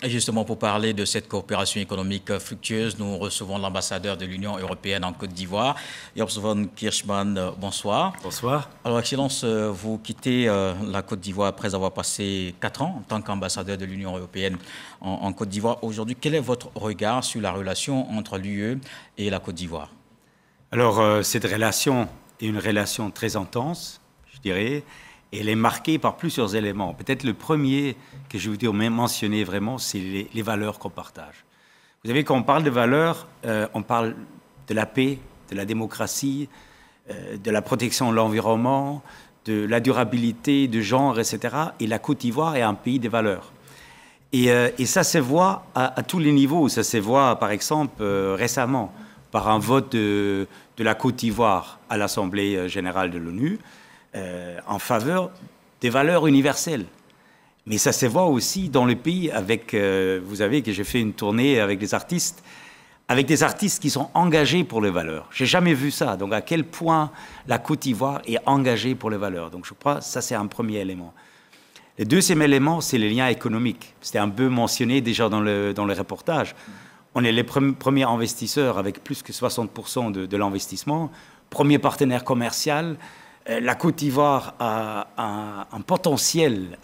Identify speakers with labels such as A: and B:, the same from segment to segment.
A: Et justement, pour parler de cette coopération économique fructueuse, nous recevons l'ambassadeur de l'Union européenne en Côte d'Ivoire, Job van Kirchman. Bonsoir.
B: Bonsoir.
A: Alors, Excellence, vous quittez la Côte d'Ivoire après avoir passé 4 ans en tant qu'ambassadeur de l'Union européenne en Côte d'Ivoire. Aujourd'hui, quel est votre regard sur la relation entre l'UE et la Côte d'Ivoire?
B: Alors, cette relation est une relation très intense, je dirais. Elle est marquée par plusieurs éléments. Peut-être le premier que je voudrais mentionner vraiment, c'est les valeurs qu'on partage. Vous savez, quand on parle de valeurs, on parle de la paix, de la démocratie, de la protection de l'environnement, de la durabilité, de genre, etc. Et la Côte d'Ivoire est un pays des valeurs. Et ça se voit à tous les niveaux. Ça se voit, par exemple, récemment, par un vote de la Côte d'Ivoire à l'Assemblée générale de l'ONU, en faveur des valeurs universelles. Mais ça se voit aussi dans le pays avec, vous savez que j'ai fait une tournée avec des artistes qui sont engagés pour les valeurs. J'ai jamais vu ça. Donc à quel point la Côte d'Ivoire est engagée pour les valeurs. Donc je crois que ça c'est un premier élément. Le deuxième élément, c'est les liens économiques. C'était un peu mentionné déjà dans le reportage. On est les premiers investisseurs avec plus que 60% de l'investissement, premier partenaire commercial. La Côte d'Ivoire a un potentiel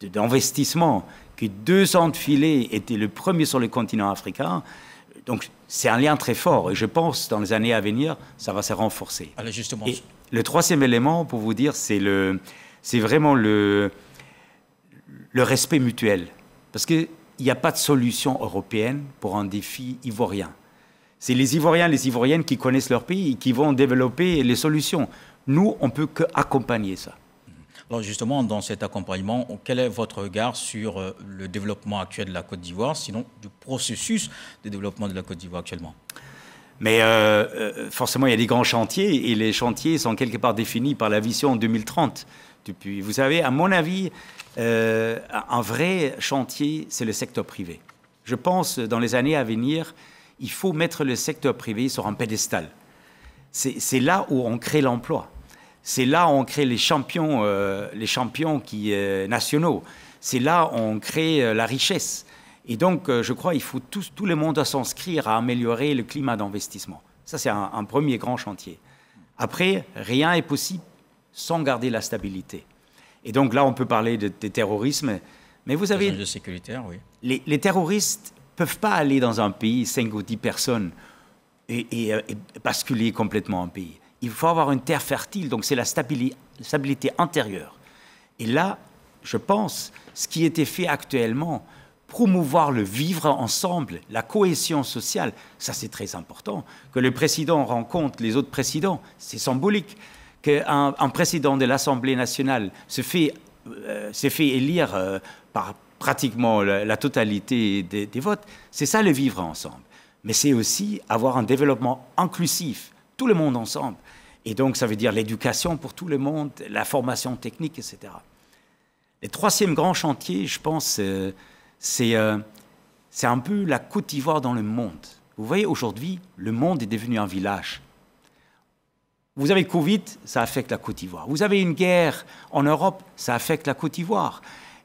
B: d'investissement que 200 filets étaient le premier sur le continent africain. Donc, c'est un lien très fort. Et je pense, dans les années à venir, ça va se renforcer.
A: Alors justement,
B: et le troisième élément, pour vous dire, c'est vraiment le respect mutuel. Parce qu'il n'y a pas de solution européenne pour un défi ivoirien. C'est les Ivoiriens et les Ivoiriennes qui connaissent leur pays et qui vont développer les solutions. Nous, on ne peut qu'accompagner ça.
A: Alors justement, dans cet accompagnement, quel est votre regard sur le développement actuel de la Côte d'Ivoire, sinon du processus de développement de la Côte d'Ivoire actuellement?
B: Mais forcément, il y a des grands chantiers, et les chantiers sont quelque part définis par la vision 2030. Vous savez, à mon avis, un vrai chantier, c'est le secteur privé. Je pense, dans les années à venir, il faut mettre le secteur privé sur un pédestal. C'est là où on crée l'emploi. C'est là où on crée les champions nationaux. C'est là où on crée la richesse. Et donc, je crois qu'il faut tout le monde s'inscrire à améliorer le climat d'investissement. Ça, c'est un premier grand chantier. Après, rien n'est possible sans garder la stabilité. Et donc là, on peut parler de terrorisme. Mais vous savez,
A: de sécuritaire, oui.
B: Les terroristes ne peuvent pas aller dans un pays, 5 ou 10 personnes, et basculer complètement un pays. Il faut avoir une terre fertile, donc c'est la stabilité intérieure. Et là, je pense, ce qui était fait actuellement, promouvoir le vivre ensemble, la cohésion sociale, ça c'est très important. Que le président rencontre les autres présidents, c'est symbolique. Qu'un président de l'Assemblée nationale s'est fait élire par pratiquement la totalité des votes, c'est ça le vivre ensemble. Mais c'est aussi avoir un développement inclusif, tout le monde ensemble. Et donc, ça veut dire l'éducation pour tout le monde, la formation technique, etc. Le troisième grand chantier, je pense, c'est un peu la Côte d'Ivoire dans le monde. Vous voyez, aujourd'hui, le monde est devenu un village. Vous avez le Covid, ça affecte la Côte d'Ivoire. Vous avez une guerre en Europe, ça affecte la Côte d'Ivoire.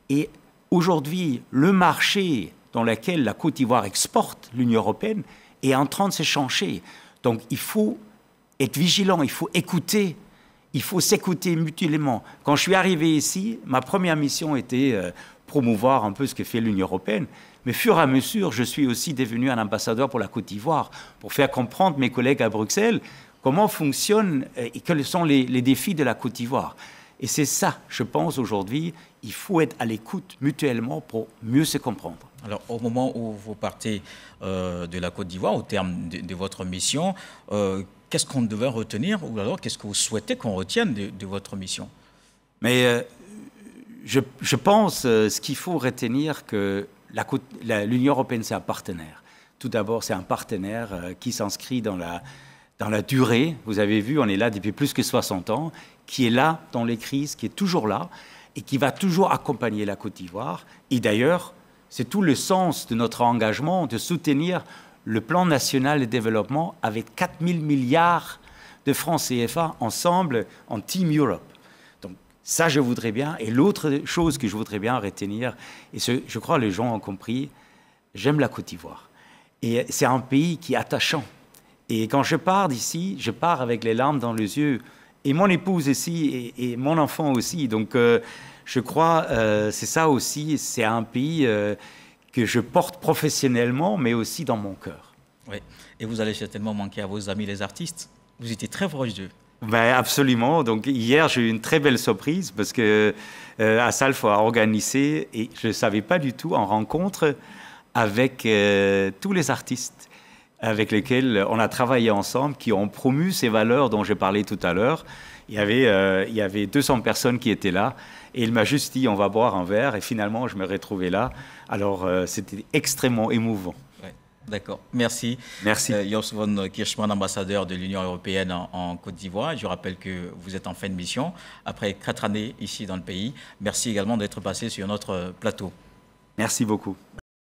B: Et aujourd'hui, le marché dans lequel la Côte d'Ivoire exporte l'Union européenne est en train de se changer. Donc, il faut être vigilant, il faut écouter, il faut s'écouter mutuellement. Quand je suis arrivé ici, ma première mission était promouvoir un peu ce que fait l'Union européenne. Mais fur et à mesure, je suis aussi devenu un ambassadeur pour la Côte d'Ivoire, pour faire comprendre mes collègues à Bruxelles comment fonctionnent et quels sont les défis de la Côte d'Ivoire. Et c'est ça, je pense, aujourd'hui, il faut être à l'écoute mutuellement pour mieux se comprendre.
A: Alors, au moment où vous partez de la Côte d'Ivoire, au terme de votre mission, qu'est-ce qu'on devait retenir, ou alors qu'est-ce que vous souhaitez qu'on retienne de votre mission?
B: Mais je pense ce qu'il faut retenir que l'Union européenne, c'est un partenaire. Tout d'abord, c'est un partenaire qui s'inscrit dans la durée. Vous avez vu, on est là depuis plus que 60 ans, qui est là dans les crises, qui est toujours là, et qui va toujours accompagner la Côte d'Ivoire. Et d'ailleurs, c'est tout le sens de notre engagement de soutenir le plan national de développement avec 4 000 milliards de francs CFA ensemble en Team Europe. Donc, Ça, je voudrais bien. Et l'autre chose que je voudrais bien retenir, et je crois que les gens ont compris, j'aime la Côte d'Ivoire. Et c'est un pays qui est attachant. Et quand je pars d'ici, je pars avec les larmes dans les yeux. Et mon épouse aussi, et mon enfant aussi. Donc, je crois, c'est ça aussi, c'est un pays que je porte professionnellement, mais aussi dans mon cœur.
A: Oui, et vous allez certainement manquer à vos amis les artistes. Vous étiez très proche d'eux.
B: Ben, absolument. Donc hier, j'ai eu une très belle surprise parce que Assalfo a organisé, et je ne savais pas du tout, en rencontre avec tous les artistes avec lesquels on a travaillé ensemble, qui ont promu ces valeurs dont j'ai parlé tout à l'heure. Il y avait 200 personnes qui étaient là, et il m'a juste dit, on va boire un verre, et finalement, je me retrouvais là. Alors, c'était extrêmement émouvant.
A: D'accord, merci.
B: Merci.
A: Jos von Kirchmann, ambassadeur de l'Union européenne en Côte d'Ivoire. Je rappelle que vous êtes en fin de mission, après 4 années ici dans le pays. Merci également d'être passé sur notre plateau.
B: Merci beaucoup.